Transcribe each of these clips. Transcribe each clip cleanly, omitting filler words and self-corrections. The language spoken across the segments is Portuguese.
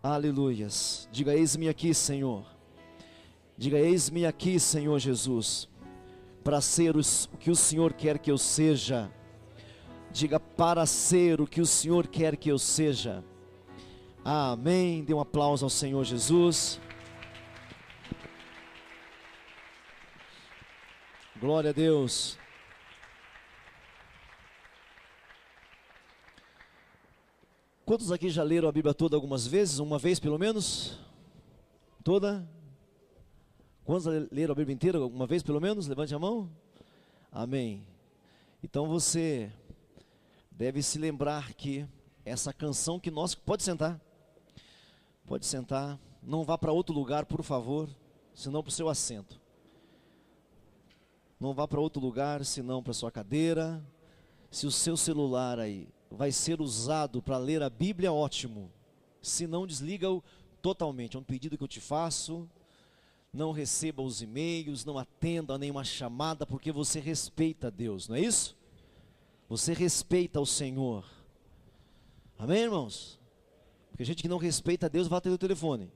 Aleluias. Diga: eis-me aqui, Senhor. Diga: eis-me aqui, Senhor Jesus, para ser o que o Senhor quer que eu seja. Diga: para ser o que o Senhor quer que eu seja. Amém. Dê um aplauso ao Senhor Jesus. Glória a Deus. Quantos aqui já leram a Bíblia toda algumas vezes? Uma vez pelo menos? Toda? Quantos leram a Bíblia inteira uma vez pelo menos? Levante a mão. Amém. Então você deve se lembrar que essa canção que nós... Pode sentar. Pode sentar. Não vá para outro lugar, por favor, senão para o seu assento. Não vá para outro lugar, senão para a sua cadeira. Se o seu celular aí vai ser usado para ler a Bíblia, ótimo. Se não, desliga-o totalmente. É um pedido que eu te faço. Não receba os e-mails, não atenda a nenhuma chamada, porque você respeita Deus, não é isso? Você respeita o Senhor. Amém, irmãos? Porque gente que não respeita a Deus vai atender o telefone.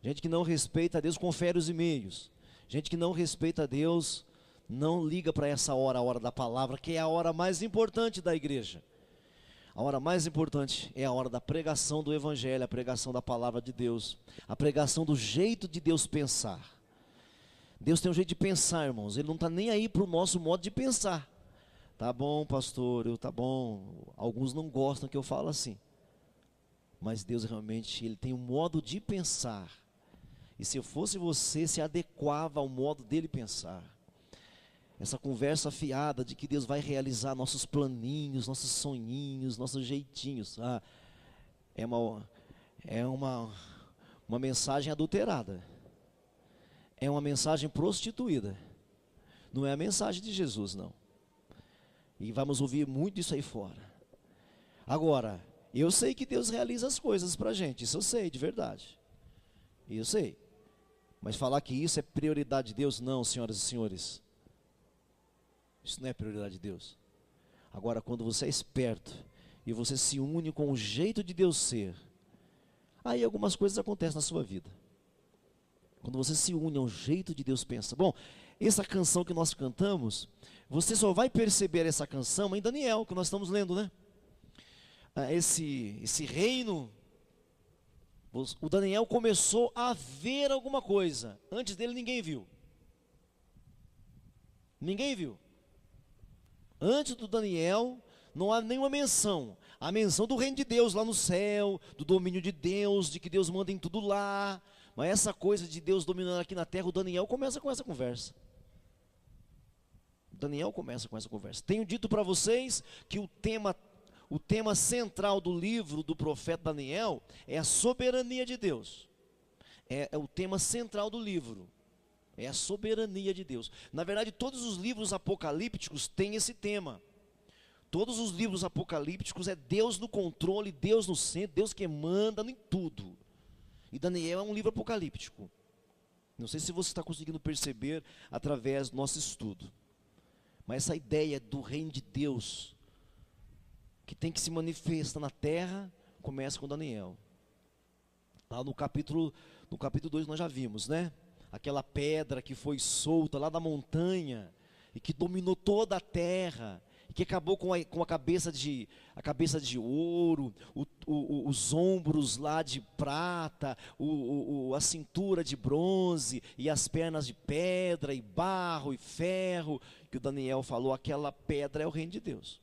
Gente que não respeita a Deus confere os e-mails. Gente que não respeita a Deus não liga para essa hora, a hora da palavra, que é a hora mais importante da igreja. A hora mais importante é a hora da pregação do Evangelho, a pregação da palavra de Deus, a pregação do jeito de Deus pensar. Deus tem um jeito de pensar, irmãos. Ele não está nem aí para o nosso modo de pensar. Tá bom, pastor, tá bom. Alguns não gostam que eu falo assim. Mas Deus realmente, Ele tem um modo de pensar. E se eu fosse você, se adequava ao modo dele pensar. Essa conversa fiada de que Deus vai realizar nossos planinhos, nossos sonhinhos, nossos jeitinhos. É uma mensagem adulterada. É uma mensagem prostituída. Não é a mensagem de Jesus, não. E vamos ouvir muito isso aí fora. Agora, eu sei que Deus realiza as coisas para a gente. Isso eu sei, de verdade. Eu sei. Mas falar que isso é prioridade de Deus, não, senhoras e senhores. Isso não é prioridade de Deus. Agora, quando você é esperto e você se une com o jeito de Deus ser, aí algumas coisas acontecem na sua vida. Quando você se une ao jeito de Deus pensa. Bom, essa canção que nós cantamos, você só vai perceber essa canção em Daniel, que nós estamos lendo, né? Esse reino, o Daniel começou a ver alguma coisa. Antes dele ninguém viu. Ninguém viu. Antes do Daniel, não há nenhuma menção. A menção do reino de Deus lá no céu, do domínio de Deus, de que Deus manda em tudo lá. Mas essa coisa de Deus dominando aqui na terra, o Daniel começa com essa conversa. Daniel começa com essa conversa. Tenho dito para vocês que o tema central do livro do profeta Daniel é a soberania de Deus. É o tema central do livro. É a soberania de Deus. Na verdade, todos os livros apocalípticos têm esse tema. Todos os livros apocalípticos é Deus no controle, Deus no centro, Deus que manda em tudo. E Daniel é um livro apocalíptico. Não sei se você está conseguindo perceber através do nosso estudo. Mas essa ideia do reino de Deus, que tem que se manifestar na terra, começa com Daniel. Lá no capítulo 2 nós já vimos, né? Aquela pedra que foi solta lá da montanha e que dominou toda a terra, e que acabou com a cabeça de ouro, os ombros lá de prata, a cintura de bronze e as pernas de pedra e barro e ferro, que o Daniel falou, aquela pedra é o reino de Deus.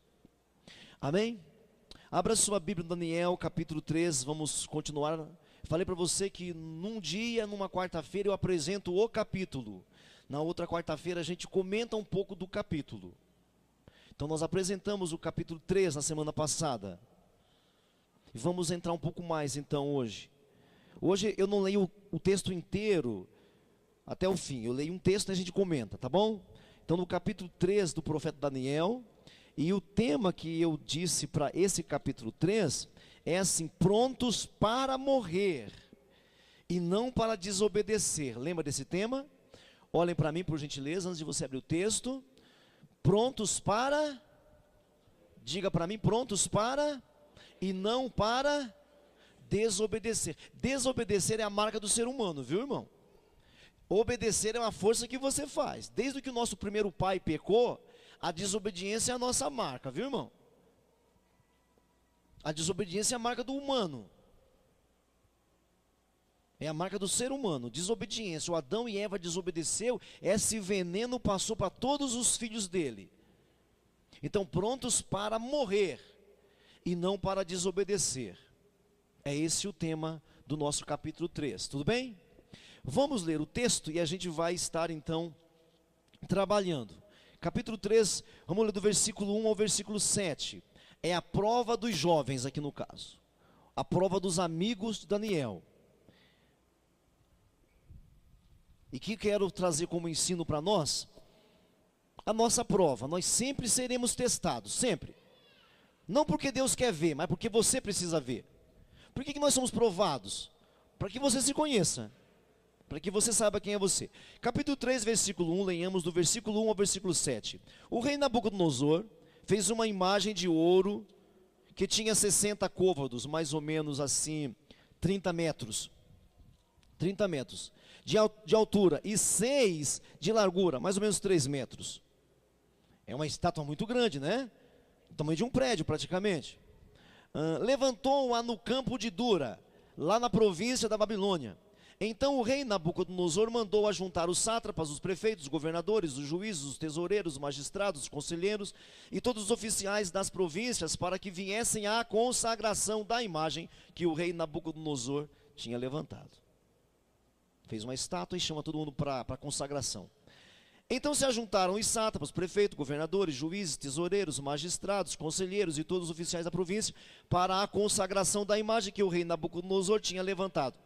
Amém? Abra sua Bíblia em Daniel capítulo 3, vamos continuar. Falei para você que num dia, numa quarta-feira, eu apresento o capítulo. Na outra quarta-feira a gente comenta um pouco do capítulo. Então nós apresentamos o capítulo 3 na semana passada. E vamos entrar um pouco mais então hoje. Hoje eu não leio o texto inteiro até o fim. Eu leio um texto e a gente comenta, tá bom? Então no capítulo 3 do profeta Daniel, e o tema que eu disse para esse capítulo 3 é assim: prontos para morrer e não para desobedecer. Lembra desse tema? Olhem para mim, por gentileza, antes de você abrir o texto. Prontos para, diga para mim, prontos para e não para Desobedecer. Desobedecer é a marca do ser humano, viu, irmão? Obedecer é uma força que você faz. Desde que o nosso primeiro pai pecou, a desobediência é a nossa marca, viu, irmão? A desobediência é a marca do humano. É a marca do ser humano, desobediência. O Adão e Eva desobedeceu, esse veneno passou para todos os filhos dele. Então, prontos para morrer e não para desobedecer. É esse o tema do nosso capítulo 3, tudo bem? Vamos ler o texto e a gente vai estar então trabalhando. Capítulo 3, vamos ler do versículo 1 ao versículo 7. É a prova dos jovens aqui no caso. A prova dos amigos de Daniel. E que quero trazer como ensino para nós? A nossa prova. Nós sempre seremos testados, sempre. Não porque Deus quer ver, mas porque você precisa ver. Por que nós somos provados? Para que você se conheça. Para que você saiba quem é você. Capítulo 3, versículo 1, leiamos do versículo 1 ao versículo 7. O rei Nabucodonosor fez uma imagem de ouro que tinha 60 côvados, mais ou menos assim, 30 metros. 30 metros de altura e 6 de largura, mais ou menos 3 metros. É uma estátua muito grande, né? O tamanho de um prédio praticamente. Levantou-a no campo de Dura, lá na província da Babilônia. Então o rei Nabucodonosor mandou ajuntar os sátrapas, os prefeitos, os governadores, os juízes, os tesoureiros, os magistrados, os conselheiros e todos os oficiais das províncias para que viessem à consagração da imagem que o rei Nabucodonosor tinha levantado. Fez uma estátua e chama todo mundo para a consagração. Então se ajuntaram os sátrapas, prefeitos, governadores, juízes, tesoureiros, magistrados, conselheiros e todos os oficiais da província para a consagração da imagem que o rei Nabucodonosor tinha levantado.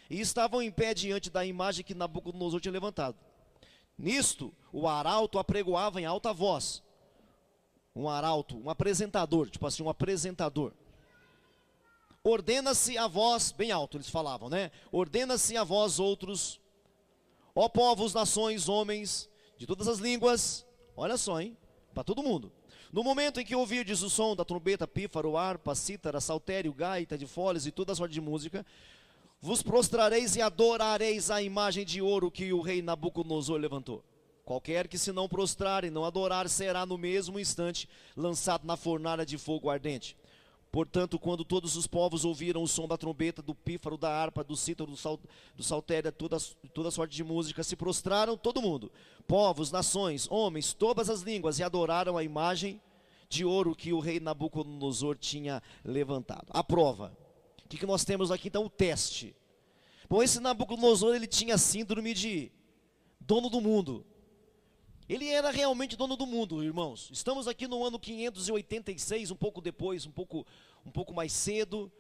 E estavam em pé diante da imagem que Nabucodonosor tinha levantado. Nisto, o arauto apregoava em alta voz. Um arauto, um apresentador, tipo assim, um apresentador. Ordena-se a vós, bem alto eles falavam, né? Ordena-se a vós outros, ó povos, nações, homens, de todas as línguas, olha só, hein? Para todo mundo. No momento em que ouvirdes o som da trombeta, pífaro, harpa, cítara, saltério, gaita de foles e toda sorte de música, vos prostrareis e adorareis a imagem de ouro que o rei Nabucodonosor levantou. Qualquer que se não prostrar e não adorar será no mesmo instante lançado na fornalha de fogo ardente. Portanto, quando todos os povos ouviram o som da trombeta, do pífaro, da harpa, do cítaro, do saltério, toda sorte de música, se prostraram todo mundo, povos, nações, homens, todas as línguas, e adoraram a imagem de ouro que o rei Nabucodonosor tinha levantado. A prova. O que nós temos aqui então? O teste. Bom, esse Nabucodonosor, ele tinha síndrome de dono do mundo. Ele era realmente dono do mundo, irmãos. Estamos aqui no ano 586, um pouco depois, um pouco mais cedo,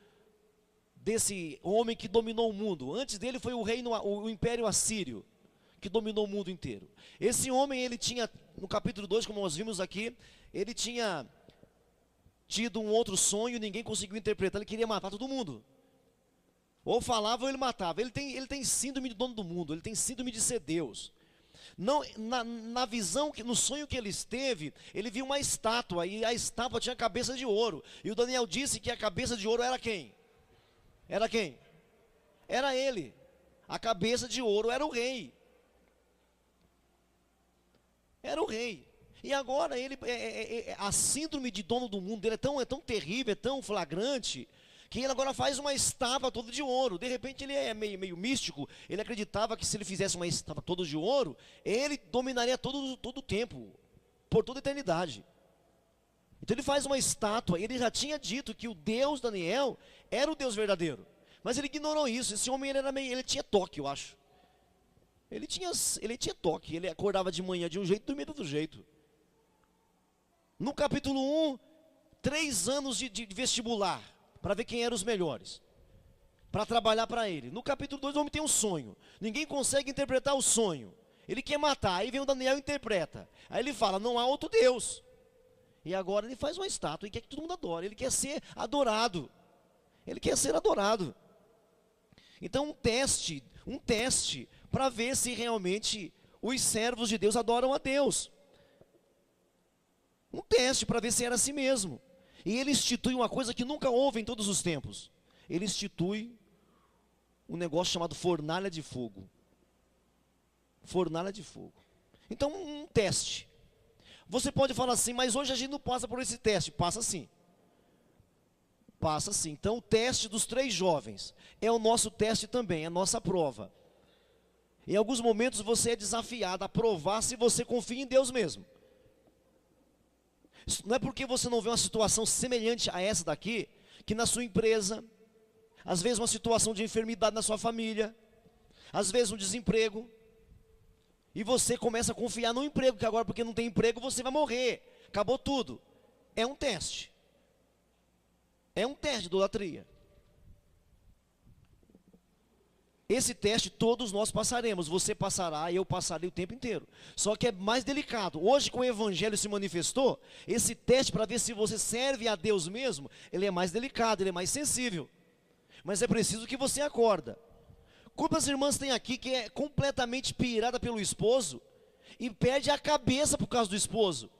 desse homem que dominou o mundo. Antes dele foi o Império Assírio, que dominou o mundo inteiro. Esse homem, ele tinha, no capítulo 2, como nós vimos aqui, ele tinha tido um outro sonho, ninguém conseguiu interpretar, ele queria matar todo mundo. Ou falava ou ele matava. Ele tem síndrome de dono do mundo, ele tem síndrome de ser Deus. Não, na visão, no sonho que ele esteve, ele viu uma estátua, e a estátua tinha cabeça de ouro. E o Daniel disse que a cabeça de ouro era quem? Era quem? Era ele. A cabeça de ouro era o rei. Era o rei. E agora a síndrome de dono do mundo dele é tão terrível, é tão flagrante, que ele agora faz uma estátua toda de ouro. De repente ele é meio místico. Ele acreditava que se ele fizesse uma estátua toda de ouro, ele dominaria todo o tempo, por toda a eternidade. Então ele faz uma estátua. Ele já tinha dito que o Deus Daniel era o Deus verdadeiro, mas ele ignorou isso. Esse homem ele tinha toque, eu acho. Ele tinha toque. Ele acordava de manhã de um jeito e dormia de outro jeito. No capítulo 1, 3 anos de vestibular, para ver quem eram os melhores, para trabalhar para ele. No capítulo 2, o homem tem um sonho. Ninguém consegue interpretar o sonho. Ele quer matar, aí vem o Daniel e interpreta. Aí ele fala, não há outro Deus. E agora ele faz uma estátua e quer que todo mundo adore. Ele quer ser adorado. Ele quer ser adorado. Então um teste para ver se realmente os servos de Deus adoram a Deus. Um teste para ver se era assim mesmo. E ele institui uma coisa que nunca houve em todos os tempos. ele institui um negócio chamado fornalha de fogo. Fornalha de fogo. Então, um teste. Você pode falar assim, mas hoje a gente não passa por esse teste. Passa sim. Passa sim. Então, o teste dos 3 jovens é o nosso teste também, é a nossa prova. Em alguns momentos você é desafiado a provar se você confia em Deus mesmo. Não é porque você não vê uma situação semelhante a essa daqui, que na sua empresa, às vezes uma situação de enfermidade na sua família, às vezes um desemprego, e você começa a confiar no emprego, que agora porque não tem emprego você vai morrer, acabou tudo. É um teste. É um teste de idolatria. Esse teste todos nós passaremos, você passará e eu passarei o tempo inteiro. Só que é mais delicado. Hoje, com o evangelho se manifestou, esse teste para ver se você serve a Deus mesmo, ele é mais delicado, ele é mais sensível. Mas é preciso que você acorda. Quantas irmãs tem aqui que é completamente pirada pelo esposo e perde a cabeça por causa do esposo?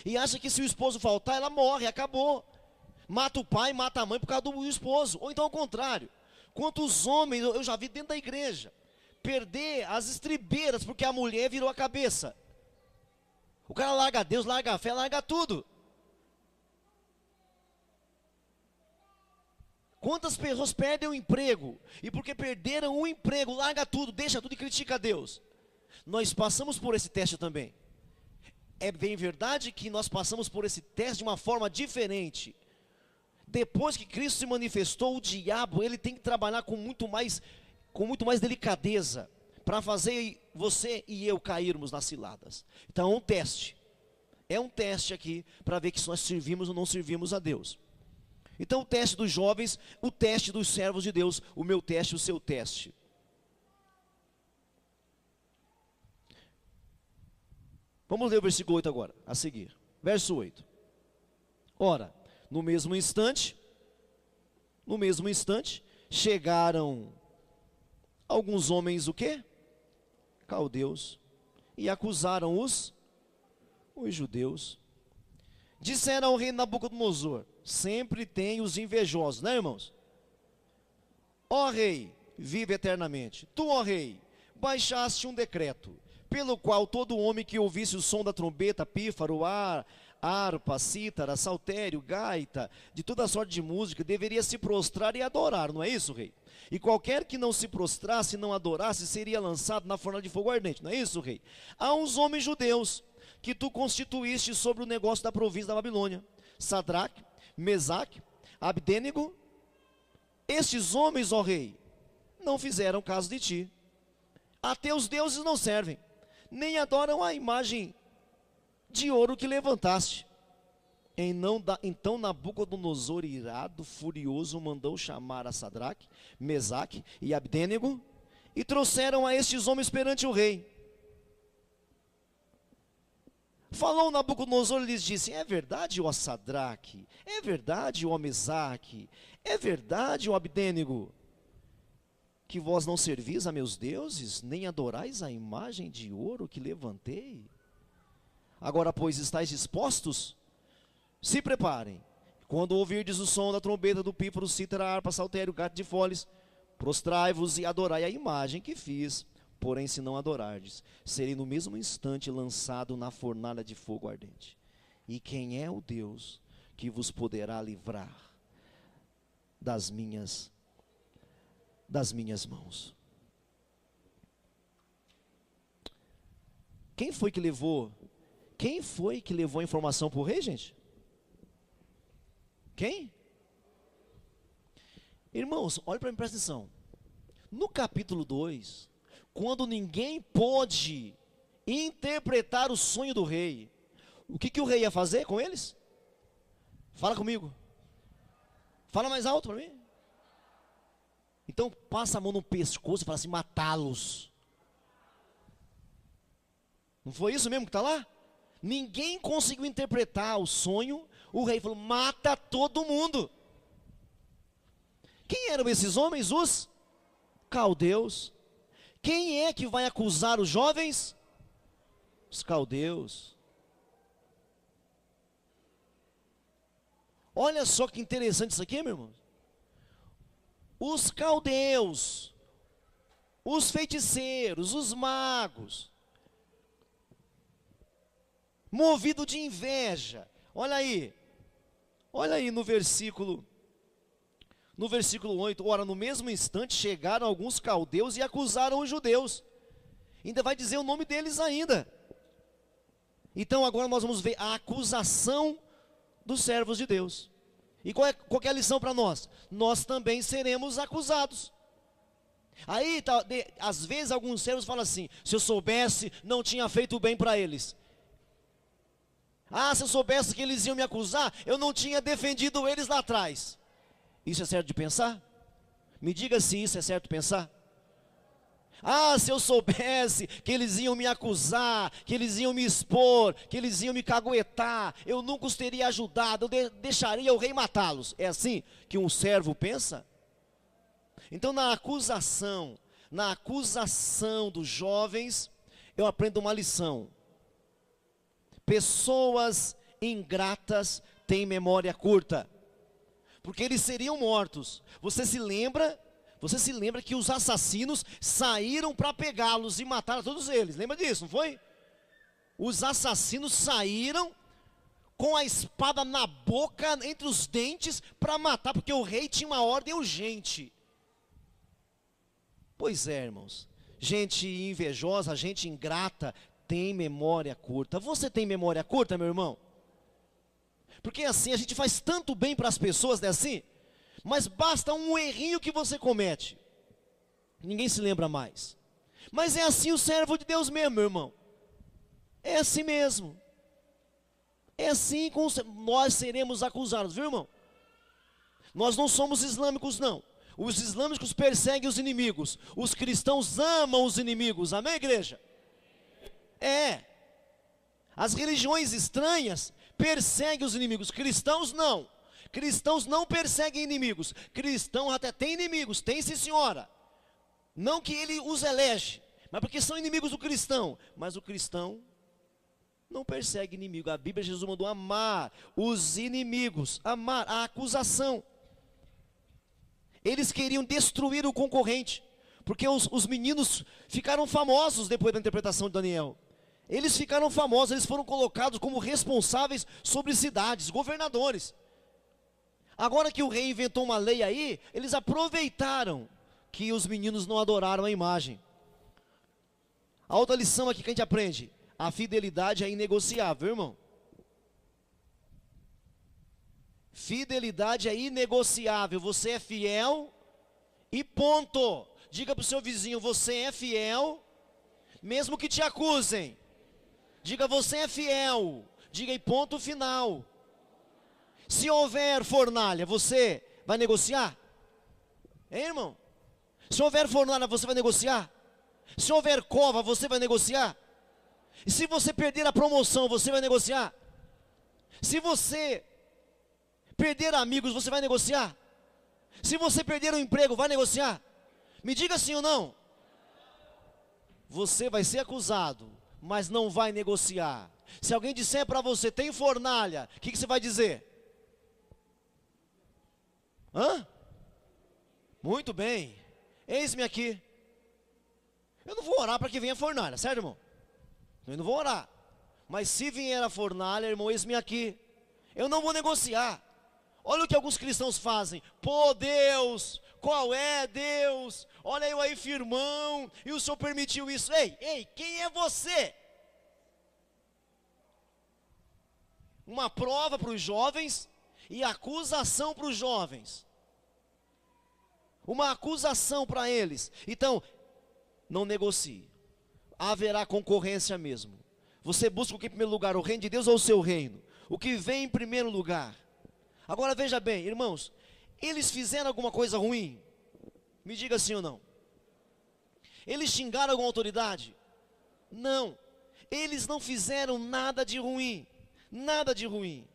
E acha que se o esposo faltar, ela morre, acabou. Mata o pai, mata a mãe por causa do esposo. Ou então ao contrário. Quantos homens eu já vi dentro da igreja perder as estribeiras porque a mulher virou a cabeça. O cara larga Deus, larga a fé, larga tudo. Quantas pessoas perdem o emprego e porque perderam o emprego, larga tudo, deixa tudo e critica a Deus. Nós passamos por esse teste também. É bem verdade que nós passamos por esse teste de uma forma diferente. Depois que Cristo se manifestou, o diabo, ele tem que trabalhar com muito mais delicadeza, para fazer você e eu cairmos nas ciladas. Então é um teste. É um teste aqui, para ver que nós servimos ou não servimos a Deus. Então o teste dos jovens, o teste dos servos de Deus, o meu teste, o seu teste. Vamos ler o versículo 8 agora, a seguir. Verso 8. Ora, no mesmo instante, chegaram alguns homens, o quê? Caldeus, e acusaram os judeus. Disseram ao rei Nabucodonosor, sempre tem os invejosos, né, irmãos? Ó rei, vive eternamente. Tu, ó rei, baixaste um decreto, pelo qual todo homem que ouvisse o som da trombeta, pífaro, harpa, cítara, saltério, gaita, de toda sorte de música, deveria se prostrar e adorar, não é isso, rei? E qualquer que não se prostrasse e não adorasse, seria lançado na fornalha de fogo ardente, não é isso, rei? Há uns homens judeus, que tu constituíste sobre o negócio da província da Babilônia, Sadraque, Mesaque, Abdênego. Estes homens, ó rei, não fizeram caso de ti. A teus deuses não servem, nem adoram a imagem de ouro que levantaste. Então Nabucodonosor, irado, furioso, mandou chamar a Sadraque, Mesaque e Abdênego, e trouxeram a estes homens perante o rei. Falou Nabucodonosor e lhes disse, é verdade, ó Sadraque, é verdade, ó Mesaque, é verdade, ó Abdênego, que vós não servis a meus deuses, nem adorais a imagem de ouro que levantei? Agora, pois, estáis dispostos? Se preparem. Quando ouvirdes o som da trombeta, do pífaro, cítara, harpa, saltério, gato de foles, prostrai-vos e adorai a imagem que fiz. Porém, se não adorardes, serei no mesmo instante lançado na fornalha de fogo ardente. E quem é o Deus que vos poderá livrar das minhas mãos? Quem foi que levou a informação para o rei, gente? Quem? Irmãos, olha para mim, presta atenção. No capítulo 2, quando ninguém pôde interpretar o sonho do rei, o que o rei ia fazer com eles? Fala comigo. Fala mais alto para mim. Então passa a mão no pescoço e fala assim, matá-los. Não foi isso mesmo que está lá? Ninguém conseguiu interpretar o sonho. O rei falou, mata todo mundo. Quem eram esses homens? Os caldeus. Quem é que vai acusar os jovens? Os caldeus. Olha só que interessante isso aqui, meu irmão. os caldeus, os feiticeiros, os magos, movido de inveja. Olha aí no versículo 8, ora, no mesmo instante chegaram alguns caldeus e acusaram os judeus. Ainda vai dizer o nome deles ainda. Então agora nós vamos ver a acusação dos servos de Deus. E qual é a lição para nós? Nós também seremos acusados. Aí, às vezes alguns servos falam assim: se eu soubesse, não tinha feito bem para eles. Se eu soubesse que eles iam me acusar, eu não tinha defendido eles lá atrás. Isso é certo de pensar? Me diga se isso é certo de pensar. Se eu soubesse que eles iam me acusar, que eles iam me expor, que eles iam me caguetar, eu nunca os teria ajudado, eu deixaria o rei matá-los. É assim que um servo pensa? Então na acusação dos jovens, eu aprendo uma lição. Pessoas ingratas têm memória curta, porque eles seriam mortos. Você se lembra que os assassinos saíram para pegá-los e mataram todos eles? Lembra disso, não foi? Os assassinos saíram com a espada na boca, entre os dentes, para matar, porque o rei tinha uma ordem urgente. Pois é, irmãos, gente invejosa, gente ingrata, tem memória curta. Você tem memória curta, meu irmão? Porque assim, a gente faz tanto bem para as pessoas, não é assim? Mas basta um errinho que você comete, ninguém se lembra mais. Mas é assim o servo de Deus mesmo, meu irmão. É assim mesmo. É assim que nós seremos acusados, viu, irmão? Nós não somos islâmicos, não. Os islâmicos perseguem os inimigos. Os cristãos amam os inimigos. Amém, igreja? As religiões estranhas perseguem os inimigos. Cristãos não. Cristãos não perseguem inimigos. Cristãos até têm inimigos, tem sim, senhora. Não que ele os elege, mas porque são inimigos do cristão. Mas o cristão não persegue inimigo. A Bíblia, Jesus mandou amar os inimigos, amar a acusação. Eles queriam destruir o concorrente, porque os meninos ficaram famosos depois da interpretação de Daniel. Eles ficaram famosos, eles foram colocados como responsáveis sobre cidades, governadores. Agora que o rei inventou uma lei aí, eles aproveitaram que os meninos não adoraram a imagem. A outra lição aqui que a gente aprende: a fidelidade é inegociável, irmão. Fidelidade é inegociável. Você é fiel e ponto. Diga para o seu vizinho: você é fiel, mesmo que te acusem. Diga: você é fiel. Diga: e ponto final. Se houver fornalha, você vai negociar? Hein, irmão? Se houver fornalha, você vai negociar? Se houver cova, você vai negociar? E se você perder a promoção, você vai negociar? Se você perder amigos, você vai negociar? Se você perder o emprego, vai negociar? Me diga sim ou não. Você vai ser acusado, mas não vai negociar. Se alguém disser para você: tem fornalha, o que você vai dizer? Muito bem, eis-me aqui. Eu não vou orar para que venha a fornalha, certo, irmão? Eu não vou orar. Mas se vier a fornalha, irmão, eis-me aqui. Eu não vou negociar. Olha o que alguns cristãos fazem: pô, Deus, qual é Deus? Olha eu aí, firmão, e o Senhor permitiu isso. Ei, quem é você? Uma prova para os jovens e acusação para os jovens. Uma acusação para eles. Então, não negocie. Haverá concorrência mesmo. Você busca o que em primeiro lugar? O reino de Deus ou o seu reino? O que vem em primeiro lugar? Agora veja bem, irmãos, eles fizeram alguma coisa ruim? Me diga sim ou não. Eles xingaram alguma autoridade? Não. Eles não fizeram nada de ruim. Nada de ruim.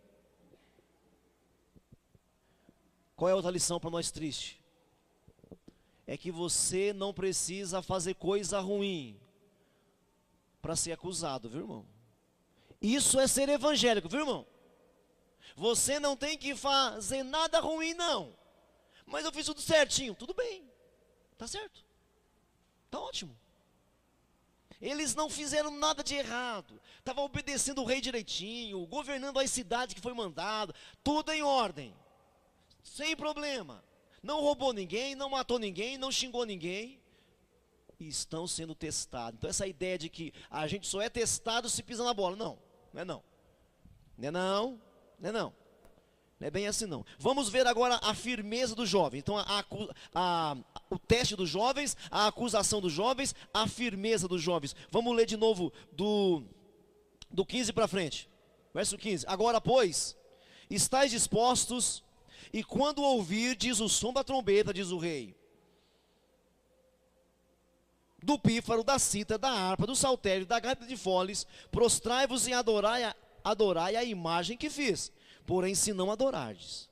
Qual é a outra lição para nós triste? É que você não precisa fazer coisa ruim para ser acusado, viu, irmão? Isso é ser evangélico, viu, irmão? Você não tem que fazer nada ruim, não. Mas eu fiz tudo certinho. Tudo bem, está certo, está ótimo. Eles não fizeram nada de errado, estavam obedecendo o rei direitinho, governando as cidades que foi mandado, tudo em ordem, sem problema. Não roubou ninguém, não matou ninguém, não xingou ninguém. E estão sendo testados. Então essa ideia de que a gente só é testado se pisa na bola, não, não é não. Não é não, não é não. Não é bem assim não. Vamos ver agora a firmeza do jovem. Então o teste dos jovens, a acusação dos jovens, a firmeza dos jovens. Vamos ler de novo do 15 para frente. Verso 15. Agora, pois, estáis dispostos, e quando ouvirdes o som da trombeta, diz o rei, do pífaro, da cítara, da harpa, do saltério, da gaita de foles, prostrai-vos e adorai a imagem que fiz. Porém, se não adorardes,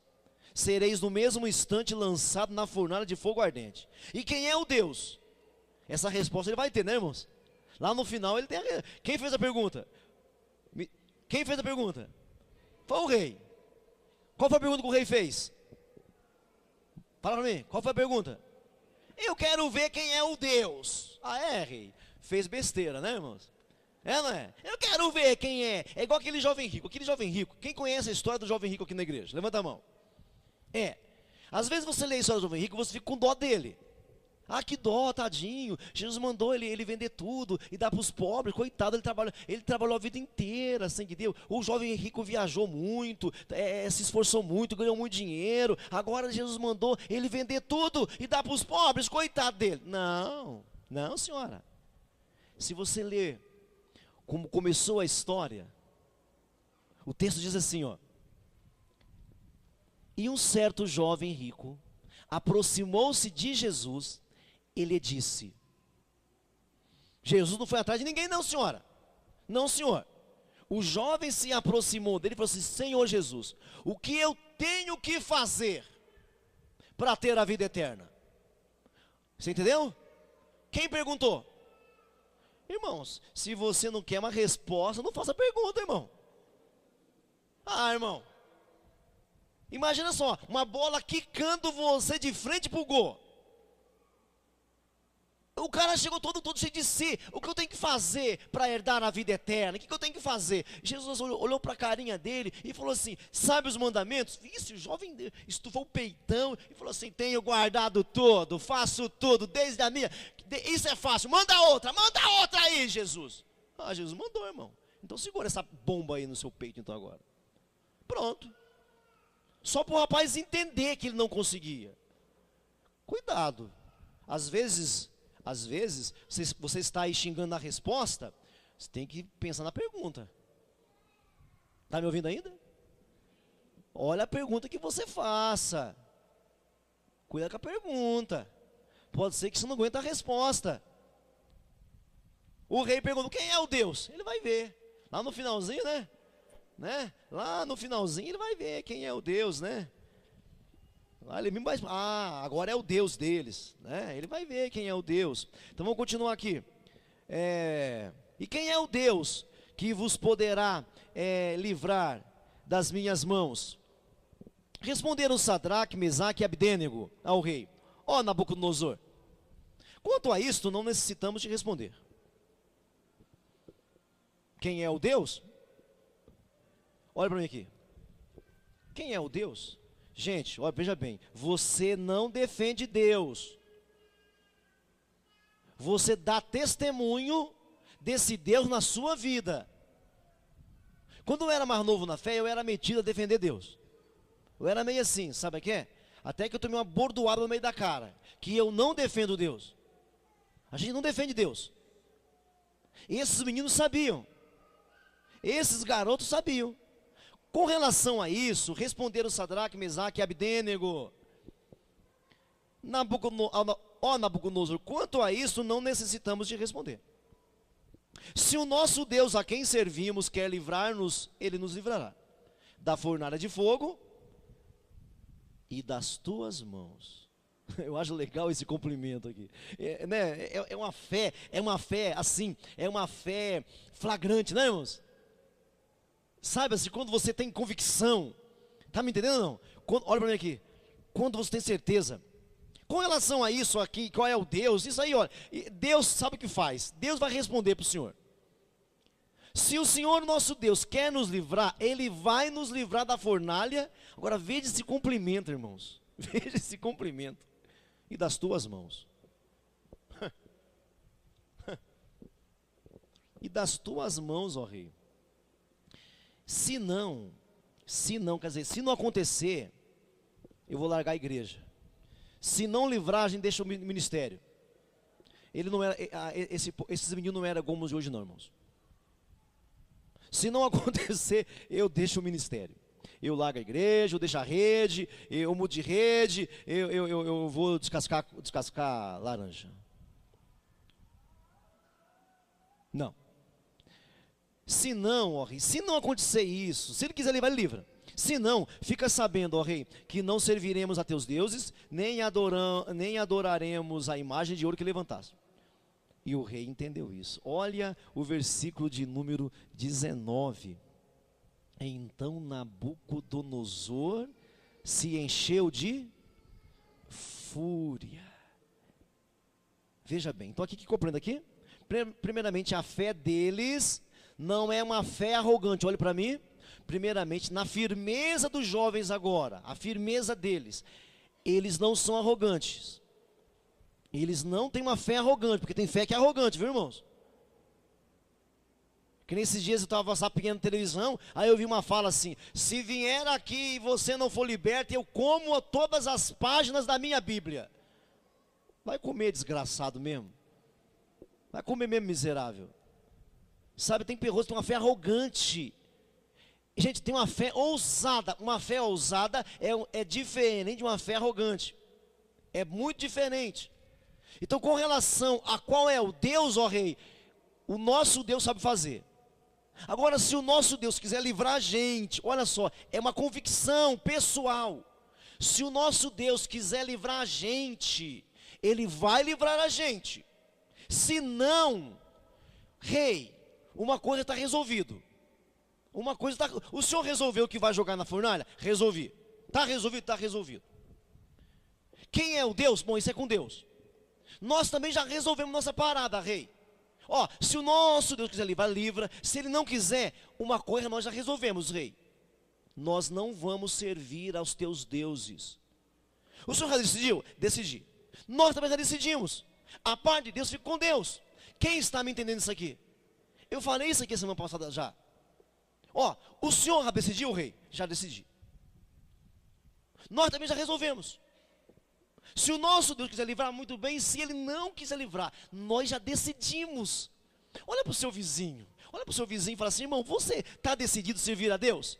sereis no mesmo instante lançado na fornalha de fogo ardente. E quem é o Deus? Essa resposta ele vai ter, né, irmãos? Lá no final ele tem Quem fez a pergunta? Quem fez a pergunta? Foi o rei. Qual foi a pergunta que o rei fez? Fala para mim, qual foi a pergunta? Eu quero ver quem é o Deus. Ah, é, rei? Fez besteira, né, irmãos? É, não é? Eu quero ver quem é. É igual aquele jovem rico. Aquele jovem rico. Quem conhece a história do jovem rico aqui na igreja? Levanta a mão. Às vezes você lê a história do jovem rico, você fica com dó dele. Ah, que dó, tadinho. Jesus mandou ele vender tudo e dar para os pobres. Coitado, ele trabalhou a vida inteira, sem que Deus. O jovem rico viajou muito, se esforçou muito, ganhou muito dinheiro. Agora Jesus mandou ele vender tudo e dar para os pobres. Coitado dele. Não, não, senhora. Se você ler como começou a história, o texto diz assim, ó: e um certo jovem rico aproximou-se de Jesus, ele disse. Jesus não foi atrás de ninguém não, senhora. Não, senhor. O jovem se aproximou dele e falou assim: Senhor Jesus, o que eu tenho que fazer para ter a vida eterna? Você entendeu? Quem perguntou? Irmãos, se você não quer uma resposta, não faça pergunta, irmão. Ah, irmão, imagina só, uma bola quicando você de frente para o gol. O cara chegou todo cheio de si. O que eu tenho que fazer para herdar a vida eterna? O que eu tenho que fazer? Jesus olhou para a carinha dele e falou assim: sabe os mandamentos? Isso, o jovem estufou o peitão e falou assim: tenho guardado tudo, faço tudo, desde a minha. Isso é fácil, manda outra aí, Jesus. Ah, Jesus mandou, irmão. Então segura essa bomba aí no seu peito então agora. Pronto. Só para o rapaz entender que ele não conseguia. Cuidado. Às vezes você está aí xingando a resposta, você tem que pensar na pergunta. Está me ouvindo ainda? Olha a pergunta que você faça. Cuida com a pergunta. Pode ser que você não aguenta a resposta. O rei pergunta: quem é o Deus? Ele vai ver. Lá no finalzinho, né? Lá no finalzinho ele vai ver quem é o Deus, né? Agora é o Deus deles, né? Ele vai ver quem é o Deus. Então vamos continuar aqui. E quem é o Deus que vos poderá livrar das minhas mãos? Responderam Sadraque, Mesaque e Abdênego ao rei: ó Nabucodonosor, quanto a isto não necessitamos de responder. Quem é o Deus? Olha para mim aqui. Quem é o Deus? Gente, olha, veja bem, você não defende Deus. Você dá testemunho desse Deus na sua vida. Quando eu era mais novo na fé, eu era metido a defender Deus. Eu era meio assim, sabe o que é? Até que eu tomei uma bordoada no meio da cara, que eu não defendo Deus. A gente não defende Deus. Esses meninos sabiam. Esses garotos sabiam. Com relação a isso, responderam Sadraque, Mesaque e Abdênego: ó Nabucodonosor, quanto a isso não necessitamos de responder. Se o nosso Deus a quem servimos quer livrar-nos, Ele nos livrará da fornalha de fogo e das tuas mãos. Eu acho legal esse cumprimento aqui. É uma fé assim, é uma fé flagrante, né, irmãos? Sabe assim, quando você tem convicção, tá me entendendo ou não? Olha para mim aqui, quando você tem certeza. Com relação a isso aqui, qual é o Deus? Isso aí, olha, Deus sabe o que faz. Deus vai responder para o Senhor. Se o Senhor nosso Deus quer nos livrar, Ele vai nos livrar da fornalha. Agora veja esse cumprimento, irmãos. Veja esse cumprimento. E das tuas mãos. E das tuas mãos, ó rei. Se não, quer dizer, se não acontecer, eu vou largar a igreja. Se não livrar, a gente deixa o ministério. Ele não era, esses meninos não eram como os de hoje não, irmãos. Se não acontecer, eu deixo o ministério. Eu largo a igreja, eu deixo a rede, eu mudo de rede, eu vou descascar laranja. Não. Se não, ó rei, se não acontecer isso, se ele quiser livrar, ele livra. Se não, fica sabendo, ó rei, que não serviremos a teus deuses, nem adoraremos a imagem de ouro que levantaste. E o rei entendeu isso. Olha o versículo de número 19. Então Nabucodonosor se encheu de fúria. Veja bem, então aqui que compreendo aqui? Primeiramente, a fé deles não é uma fé arrogante. Olhe para mim. Primeiramente, na firmeza dos jovens agora, a firmeza deles. Eles não são arrogantes. Eles não têm uma fé arrogante, porque tem fé que é arrogante, viu, irmãos? Que nesses dias eu estava zapeando televisão, aí eu vi uma fala assim: se vier aqui e você não for liberto, eu como todas as páginas da minha Bíblia. Vai comer, desgraçado mesmo. Vai comer mesmo, miserável. Sabe, tem pessoas que têm uma fé arrogante. Gente, tem uma fé ousada. Uma fé ousada é diferente de uma fé arrogante. É muito diferente. Então, com relação a qual é o Deus, ó rei, o nosso Deus sabe fazer. Agora, se o nosso Deus quiser livrar a gente, olha só, é uma convicção pessoal. Se o nosso Deus quiser livrar a gente, Ele vai livrar a gente. Se não, rei, uma coisa está resolvido. Uma coisa está... O senhor resolveu que vai jogar na fornalha? Resolvi. Está resolvido? Está resolvido. Quem é o Deus? Bom, isso é com Deus. Nós também já resolvemos nossa parada, rei. Ó, se o nosso Deus quiser livrar, livra. Se Ele não quiser, uma coisa nós já resolvemos, rei. Nós não vamos servir aos teus deuses. O senhor já decidiu? Decidi. Nós também já decidimos. A parte de Deus fica com Deus. Quem está me entendendo isso aqui? Eu falei isso aqui semana passada já. Ó, o senhor já decidiu, rei? Já decidi. Nós também já resolvemos. Se o nosso Deus quiser livrar, muito bem. Se Ele não quiser livrar, nós já decidimos. Olha para o seu vizinho. Olha para o seu vizinho e fala assim: irmão, você está decidido a servir a Deus?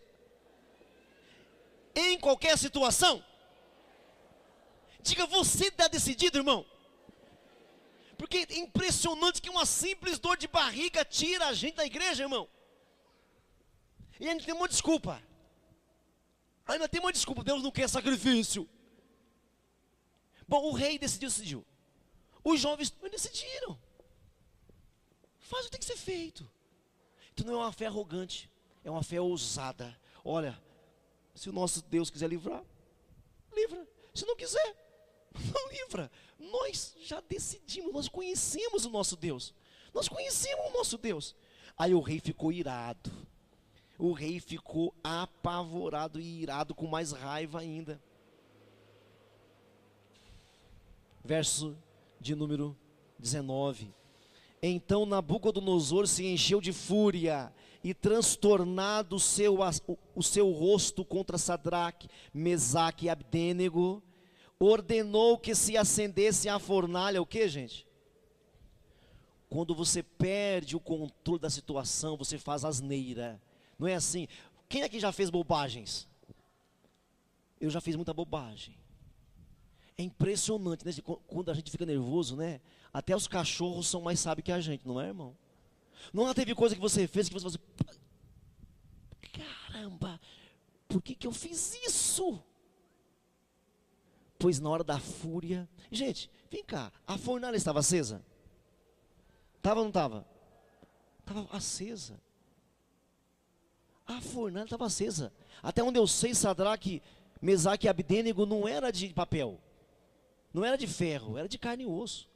Em qualquer situação? Diga, você está decidido, irmão? Porque é impressionante que uma simples dor de barriga tira a gente da igreja, irmão. E ainda tem uma desculpa. Ainda tem uma desculpa. Deus não quer sacrifício. Bom, o rei decidiu. Os jovens também decidiram. Faz o que tem que ser feito. Então não é uma fé arrogante. É uma fé ousada. Olha, se o nosso Deus quiser livrar, livra. Se não quiser, não livra. Nós já decidimos. Nós conhecemos o nosso Deus. Nós conhecemos o nosso Deus. Aí o rei ficou irado. O rei ficou apavorado e irado, com mais raiva ainda. Verso de número 19. Então Nabucodonosor se encheu de fúria e, transtornado o seu rosto contra Sadraque, Mesaque e Abdênego, ordenou que se acendesse a fornalha. O que, gente? Quando você perde o controle da situação, você faz asneira. Não é assim? Quem aqui já fez bobagens? Eu já fiz muita bobagem. É impressionante, né? Quando a gente fica nervoso, né? Até os cachorros são mais sábios que a gente, não é, irmão? Não teve coisa que você fez que você falou assim: caramba, por que eu fiz isso? Pois na hora da fúria... Gente, vem cá, a fornalha estava acesa? Estava ou não estava? Estava acesa. A fornalha estava acesa. Até onde eu sei, Sadraque, Mesaque e Abdênego não era de papel, não era de ferro, era de carne e osso.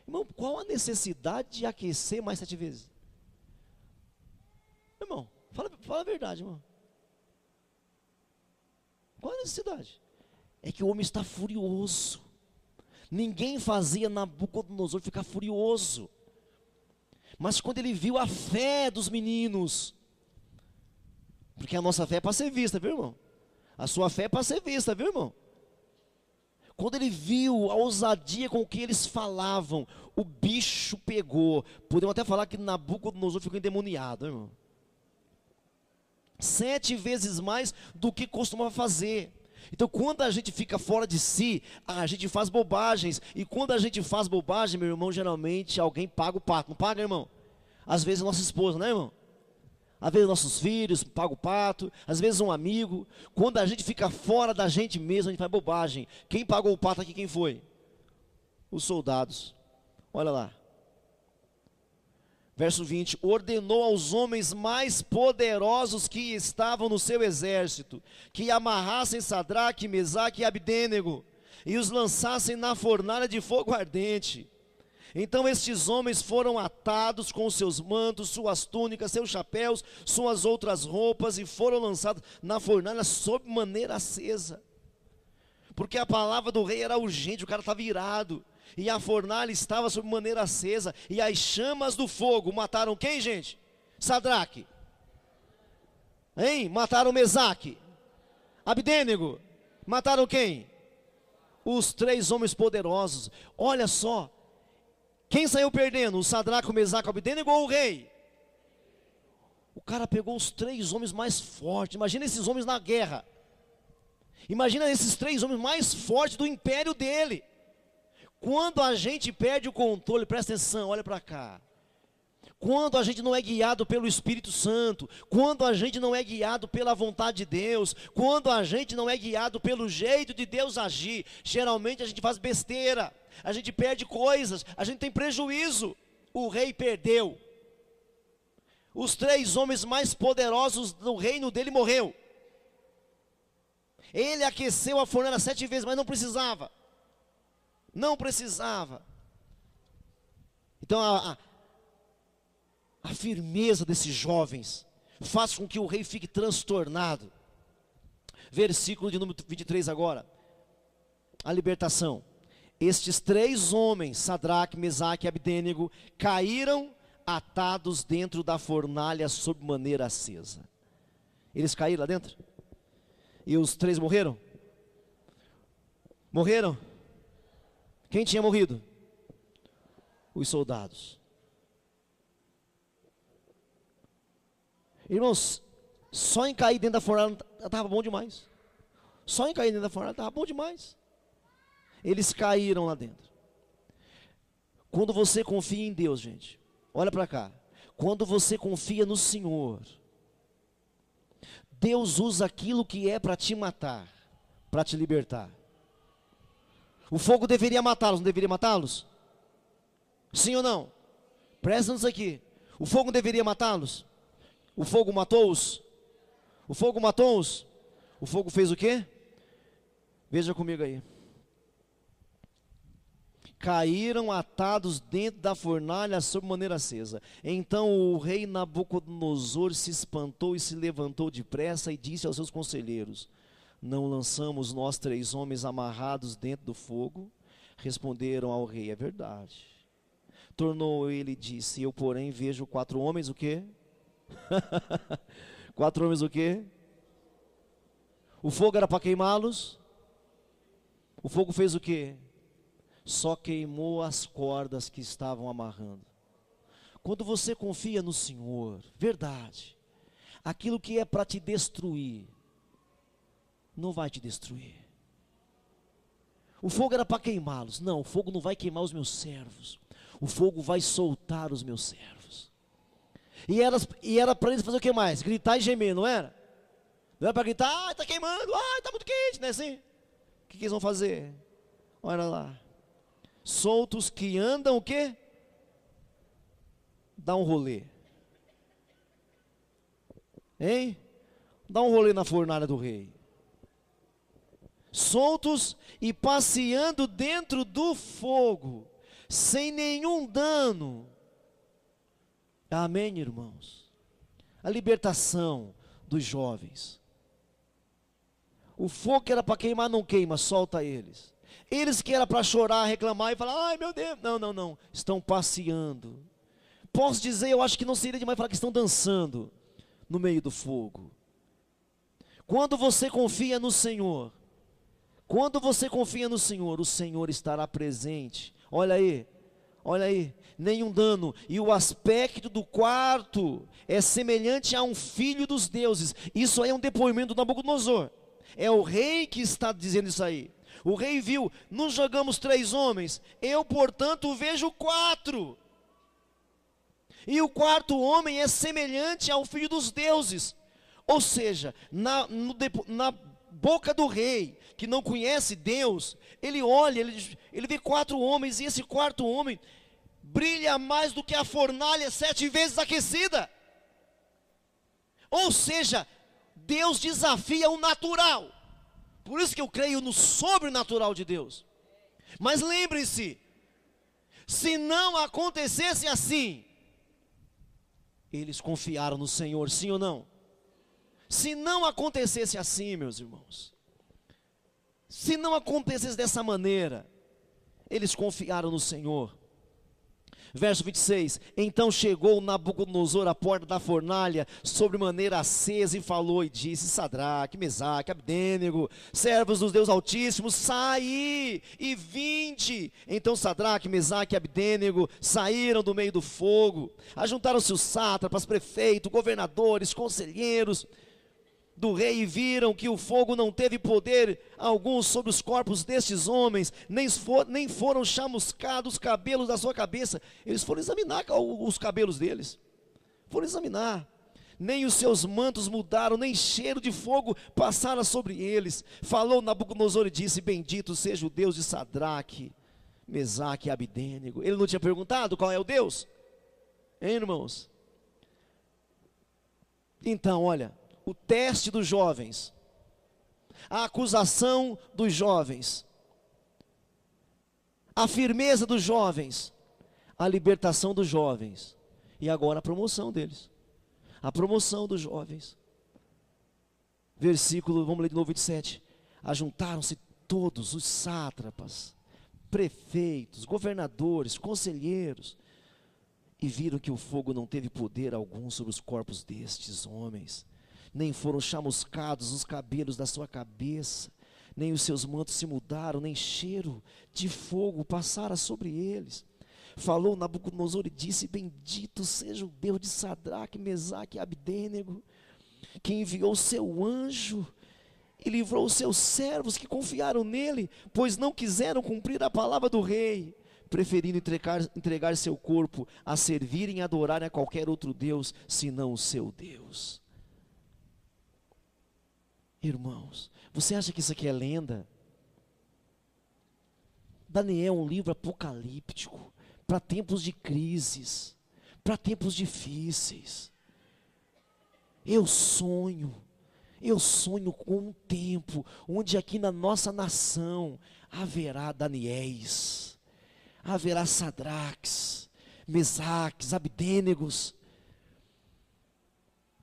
Irmão, qual a necessidade de aquecer mais 7 vezes? Irmão, fala a verdade, irmão. Qual a necessidade? É que o homem está furioso. Ninguém fazia Nabucodonosor ficar furioso. Mas quando ele viu a fé dos meninos, porque a nossa fé é para ser vista, viu, irmão? A sua fé é para ser vista, viu, irmão? Quando ele viu a ousadia com que eles falavam, o bicho pegou. Podemos até falar que Nabucodonosor ficou endemoniado, irmão. 7 vezes mais do que costumava fazer. Então, quando a gente fica fora de si, a gente faz bobagens. E quando a gente faz bobagem, meu irmão, geralmente alguém paga o pato. Não paga, irmão? Às vezes nossa esposa, né, irmão? Às vezes nossos filhos pagam o pato. Às vezes um amigo. Quando a gente fica fora da gente mesmo, a gente faz bobagem. Quem pagou o pato aqui, quem foi? Os soldados. Olha lá. Verso 20, ordenou aos homens mais poderosos que estavam no seu exército, que amarrassem Sadraque, Mesaque e Abdênego, e os lançassem na fornalha de fogo ardente. Então estes homens foram atados com seus mantos, suas túnicas, seus chapéus, suas outras roupas, e foram lançados na fornalha sob maneira acesa. Porque a palavra do rei era urgente, o cara estava irado. E a fornalha estava sob maneira acesa, e as chamas do fogo mataram quem, gente? Sadraque. Hein? Mataram Mesaque. Abdênego. Mataram quem? Os 3 homens poderosos. Olha só. Quem saiu perdendo? O Sadraque, o Mesaque, o Abdênego ou o rei? O cara pegou os 3 homens mais fortes. Imagina esses homens na guerra. Imagina esses 3 homens mais fortes do império dele. Quando a gente perde o controle, presta atenção, olha para cá. Quando a gente não é guiado pelo Espírito Santo, quando a gente não é guiado pela vontade de Deus, quando a gente não é guiado pelo jeito de Deus agir, geralmente a gente faz besteira, a gente perde coisas, a gente tem prejuízo. O rei perdeu. Os 3 homens mais poderosos do reino dele morreu. Ele aqueceu a fornalha 7 vezes, mas não precisava. Não precisava. Então a firmeza desses jovens faz com que o rei fique transtornado. Versículo de número 23 agora. A libertação. Estes 3 homens, Sadraque, Mesaque e Abdênego, caíram atados dentro da fornalha sob maneira acesa. Eles caíram lá dentro? E os 3 morreram? Morreram? Quem tinha morrido? Os soldados. Irmãos, só em cair dentro da fornalha estava bom demais. Só em cair dentro da fornalha estava bom demais. Eles caíram lá dentro. Quando você confia em Deus, gente, olha para cá. Quando você confia no Senhor, Deus usa aquilo que é para te matar, para te libertar. O fogo deveria matá-los, não deveria matá-los? Sim ou não? Presta nisso aqui. O fogo deveria matá-los? O fogo matou-os? O fogo matou-os? O fogo fez o quê? Veja comigo aí. Caíram atados dentro da fornalha sob maneira acesa. Então o rei Nabucodonosor se espantou e se levantou depressa e disse aos seus conselheiros: não lançamos nós 3 homens amarrados dentro do fogo? Responderam ao rei: é verdade. Tornou ele e disse: eu porém vejo 4 homens o quê? 4 homens o quê? O fogo era para queimá-los? O fogo fez o quê? Só queimou as cordas que estavam amarrando. Quando você confia no Senhor, verdade, aquilo que é para te destruir, não vai te destruir. O fogo era para queimá-los. Não, o fogo não vai queimar os meus servos. O fogo vai soltar os meus servos. E era para eles fazer o que mais? Gritar e gemer, não era? Não era para gritar: está queimando, está muito quente, não é assim? O que eles vão fazer? Olha lá. Soltos que andam o quê? Dá um rolê. Hein? Dá um rolê na fornalha do rei. soltos e passeando dentro do fogo, sem nenhum dano. Amém, irmãos? A libertação dos jovens. O fogo que era para queimar não queima, solta eles. Eles que era para chorar, reclamar e falar, ai meu Deus, não, estão passeando. Posso dizer, eu acho que não seria demais falar que estão dançando no meio do fogo. Quando você confia no Senhor, o Senhor estará presente. Olha aí, nenhum dano. E o aspecto do quarto é semelhante a um filho dos deuses. Isso aí é um depoimento do Nabucodonosor. É o rei que está dizendo isso aí. O rei viu, nos jogamos 3 homens, eu portanto vejo 4. E o quarto homem é semelhante ao filho dos deuses. Ou seja, na boca do rei, que não conhece Deus, ele olha, ele vê 4 homens, e esse quarto homem brilha mais do que a fornalha 7 vezes aquecida. Ou seja, Deus desafia o natural. Por isso que eu creio no sobrenatural de Deus. Mas lembre-se, se não acontecesse assim, eles confiaram no Senhor, sim ou não? Se não acontecesse assim, meus irmãos, se não acontecesse dessa maneira, eles confiaram no Senhor. Verso 26, então chegou Nabucodonosor à porta da fornalha, sobremaneira acesa, e falou e disse, Sadraque, Mesaque, Abdênego, servos dos Deus Altíssimos, saí e vinde. Então Sadraque, Mesaque e Abdênego saíram do meio do fogo, ajuntaram-se os sátrapas, prefeitos, governadores, conselheiros do rei, e viram que o fogo não teve poder algum sobre os corpos destes homens, nem foram chamuscados os cabelos da sua cabeça. Eles foram examinar os cabelos deles, foram examinar, nem os seus mantos mudaram, nem cheiro de fogo passara sobre eles. Falou Nabucodonosor e disse, bendito seja o Deus de Sadraque, Mesaque e Abdênego. Ele não tinha perguntado qual é o Deus? Hein, irmãos? Então, olha, o teste dos jovens, a acusação dos jovens, a firmeza dos jovens, a libertação dos jovens, e agora a promoção deles, a promoção dos jovens. Versículo, vamos ler de novo, 27. Ajuntaram-se todos os sátrapas, prefeitos, governadores, conselheiros, e viram que o fogo não teve poder algum sobre os corpos destes homens, nem foram chamuscados os cabelos da sua cabeça, nem os seus mantos se mudaram, nem cheiro de fogo passara sobre eles. Falou Nabucodonosor e disse, bendito seja o Deus de Sadraque, Mesaque e Abdênego, que enviou seu anjo e livrou os seus servos que confiaram nele, pois não quiseram cumprir a palavra do rei, preferindo entregar seu corpo a servirem e adorarem a qualquer outro Deus, senão o seu Deus. Irmãos, você acha que isso aqui é lenda? Daniel é um livro apocalíptico, para tempos de crises, para tempos difíceis. Eu sonho com um tempo, onde aqui na nossa nação, haverá Daniéis, haverá Sadraques, Mesaques, Abdênegos,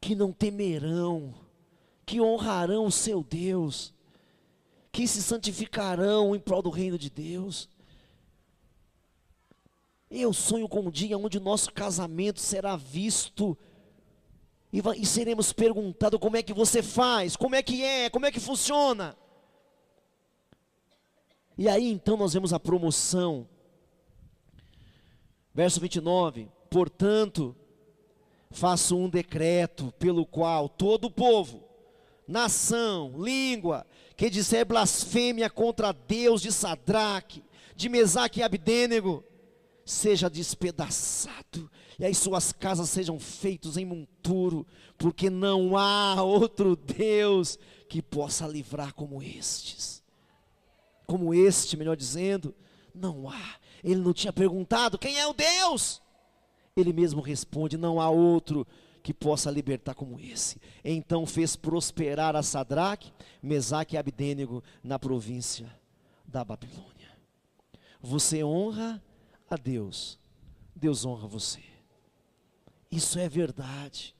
que não temerão, que honrarão o seu Deus, que se santificarão em prol do reino de Deus. Eu sonho com um dia onde o nosso casamento será visto, e seremos perguntados, como é que você faz, como é que funciona? E aí então nós vemos a promoção. Verso 29, portanto, faço um decreto, pelo qual todo o povo, nação, língua, que disser blasfêmia contra Deus de Sadraque, de Mesaque e Abdênego, seja despedaçado, e as suas casas sejam feitas em monturo, porque não há outro Deus que possa livrar como este, melhor dizendo, não há. Ele não tinha perguntado quem é o Deus, ele mesmo responde, não há outro que possa libertar como esse. Então fez prosperar a Sadraque, Mesaque e Abdênego na província da Babilônia. Você honra a Deus, Deus honra você. Isso é verdade.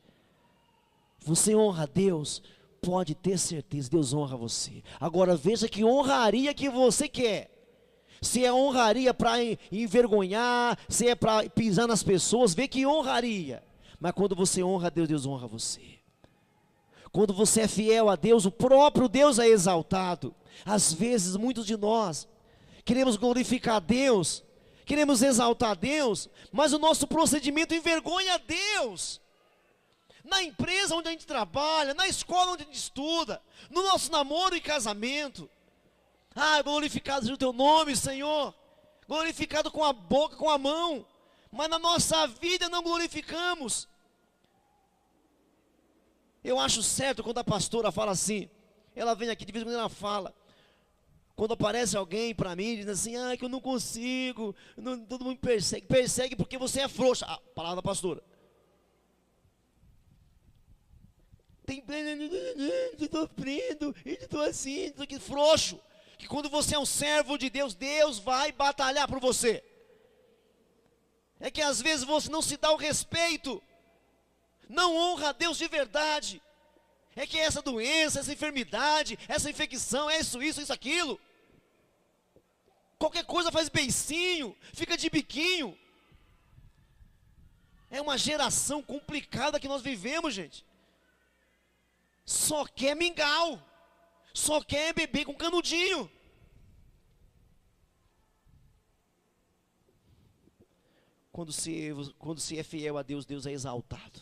Você honra a Deus, pode ter certeza, Deus honra você. Agora veja que honraria que você quer. Se é honraria para envergonhar, se é para pisar nas pessoas, vê que honraria. Mas quando você honra a Deus, Deus honra você. Quando você é fiel a Deus, o próprio Deus é exaltado. Às vezes, muitos de nós queremos glorificar a Deus, queremos exaltar a Deus, mas o nosso procedimento envergonha a Deus. Na empresa onde a gente trabalha, na escola onde a gente estuda, no nosso namoro e casamento. Glorificado seja o teu nome, Senhor. Glorificado com a boca, com a mão. Mas na nossa vida não glorificamos. Eu acho certo quando a pastora fala assim. Ela vem aqui, de vez em quando ela fala. Quando aparece alguém para mim, diz assim, que eu não consigo. Todo mundo me persegue. Persegue porque você é frouxa. Palavra da pastora. Tem sofrendo, estou assim, estou aqui frouxo. Que quando você é um servo de Deus, Deus vai batalhar por você. É que às vezes você não se dá o respeito, não honra a Deus de verdade. É que essa doença, essa enfermidade, essa infecção, isso, aquilo. Qualquer coisa faz beicinho, fica de biquinho. É uma geração complicada que nós vivemos, gente. Só quer mingau, só quer beber com canudinho. Quando se é fiel a Deus, Deus é exaltado.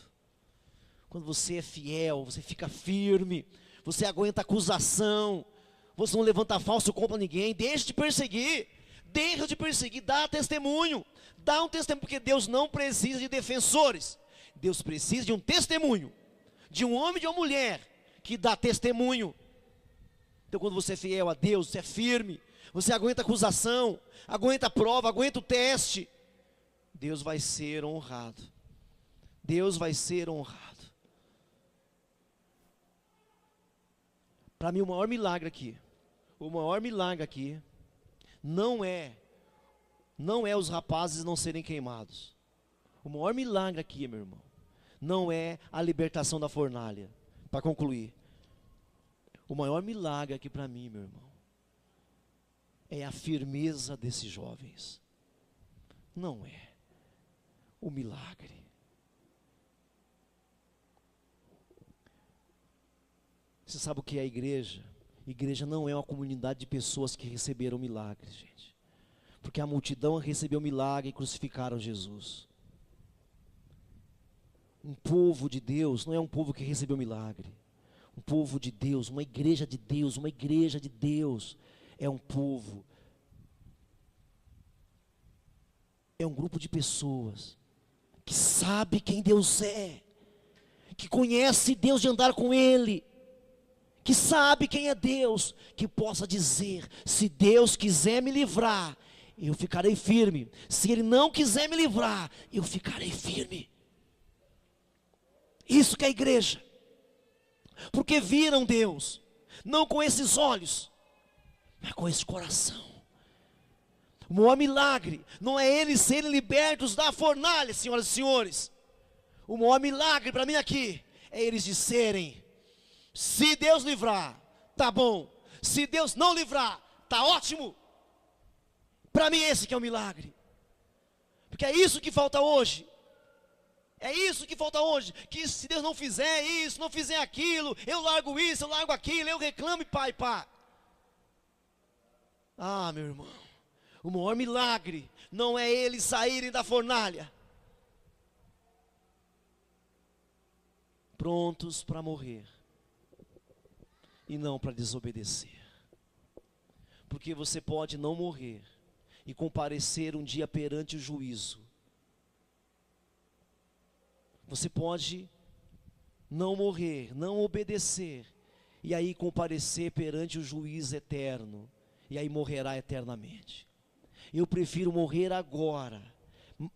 Quando você é fiel, você fica firme, você aguenta acusação, você não levanta falso contra ninguém, deixa de perseguir, dá testemunho, dá um testemunho, porque Deus não precisa de defensores, Deus precisa de um testemunho, de um homem e de uma mulher, que dá testemunho. Então quando você é fiel a Deus, você é firme, você aguenta acusação, aguenta a prova, aguenta o teste, Deus vai ser honrado. Deus vai ser honrado. Para mim o maior milagre aqui não é os rapazes não serem queimados. O maior milagre aqui, meu irmão, não é a libertação da fornalha. Para concluir, o maior milagre aqui para mim, meu irmão, é a firmeza desses jovens. Não é o milagre. Você sabe o que é a igreja? Igreja não é uma comunidade de pessoas que receberam milagres, gente. Porque a multidão recebeu milagre e crucificaram Jesus. Um povo de Deus não é um povo que recebeu milagre. Um povo de Deus, uma igreja de Deus é um povo, é um grupo de pessoas que sabe quem Deus é, que conhece Deus de andar com Ele, que sabe quem é Deus, que possa dizer, se Deus quiser me livrar, eu ficarei firme, se Ele não quiser me livrar, eu ficarei firme. Isso que é a igreja, porque viram Deus, não com esses olhos, mas com esse coração. O maior milagre não é eles serem libertos da fornalha, senhoras e senhores. O maior milagre para mim aqui é eles disserem, se Deus livrar, tá bom, se Deus não livrar, tá ótimo. Para mim esse que é o milagre, porque é isso que falta hoje. É isso que falta hoje, que se Deus não fizer isso, não fizer aquilo, eu largo isso, eu largo aquilo, eu reclamo e pá. Meu irmão, o maior milagre não é eles saírem da fornalha prontos para morrer e não para desobedecer. Porque você pode não morrer e comparecer um dia perante o juízo. Você pode não morrer, não obedecer, e aí comparecer perante o juiz eterno, e aí morrerá eternamente. Eu prefiro morrer agora,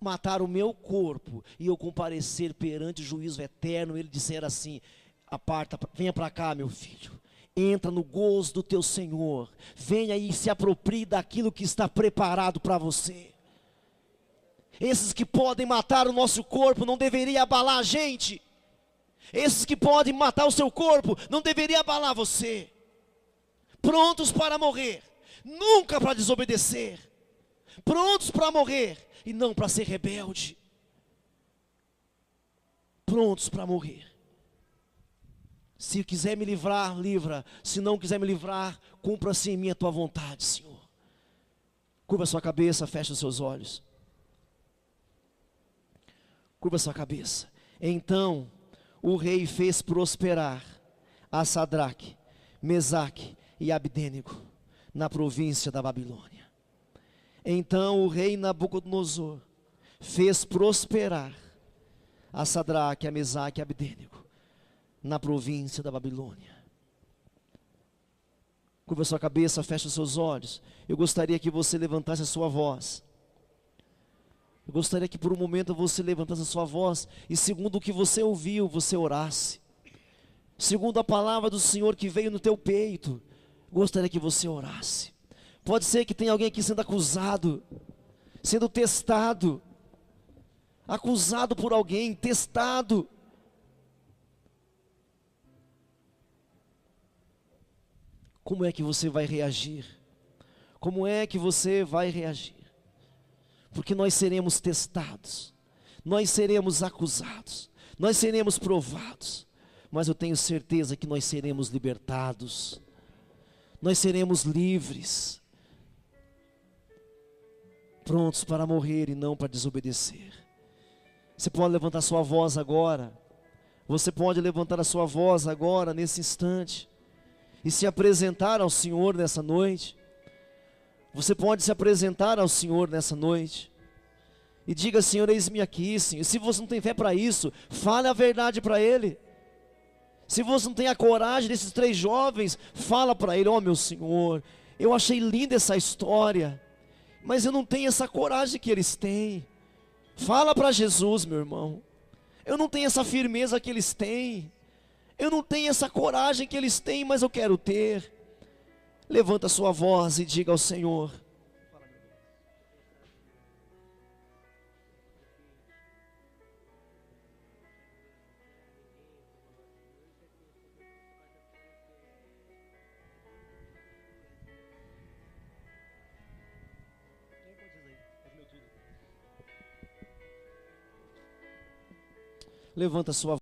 matar o meu corpo e eu comparecer perante o juízo eterno, ele disser assim: aparta, venha para cá, meu filho, entra no gozo do teu Senhor, venha e se aproprie daquilo que está preparado para você. Esses que podem matar o nosso corpo não deveria abalar a gente. Esses que podem matar o seu corpo não deveria abalar você. Prontos para morrer, nunca para desobedecer. Prontos para morrer e não para ser rebelde. Prontos para morrer. Se quiser me livrar, livra. Se não quiser me livrar, cumpra-se em mim a tua vontade, Senhor. Curva a sua cabeça, feche os seus olhos. Curva a sua cabeça. Então o rei fez prosperar a Sadraque, Mesaque e Abdênego na província da Babilônia. Então o rei Nabucodonosor fez prosperar a Sadraque, a Mesaque e a Abdênego na província da Babilônia. Curva a sua cabeça, feche os seus olhos. Eu gostaria que você levantasse a sua voz. Eu gostaria que por um momento você levantasse a sua voz e segundo o que você ouviu, você orasse. Segundo a palavra do Senhor que veio no teu peito, gostaria que você orasse. Pode ser que tenha alguém aqui sendo acusado, sendo testado, acusado por alguém, testado. Como é que você vai reagir? Como é que você vai reagir? Porque nós seremos testados, nós seremos acusados, nós seremos provados, mas eu tenho certeza que nós seremos libertados, nós seremos livres, prontos para morrer e não para desobedecer. Você pode levantar sua voz agora, você pode levantar a sua voz agora, nesse instante, e se apresentar ao Senhor nessa noite. Você pode se apresentar ao Senhor nessa noite e diga: Senhor, eis-me aqui, Senhor. Se você não tem fé para isso, fale a verdade para Ele. Se você não tem a coragem desses 3 jovens, fala para Ele: ó, meu Senhor, eu achei linda essa história, mas eu não tenho essa coragem que eles têm. Fala para Jesus, meu irmão: eu não tenho essa firmeza que eles têm, eu não tenho essa coragem que eles têm, mas eu quero ter. Levanta a sua voz e diga ao Senhor: levanta a sua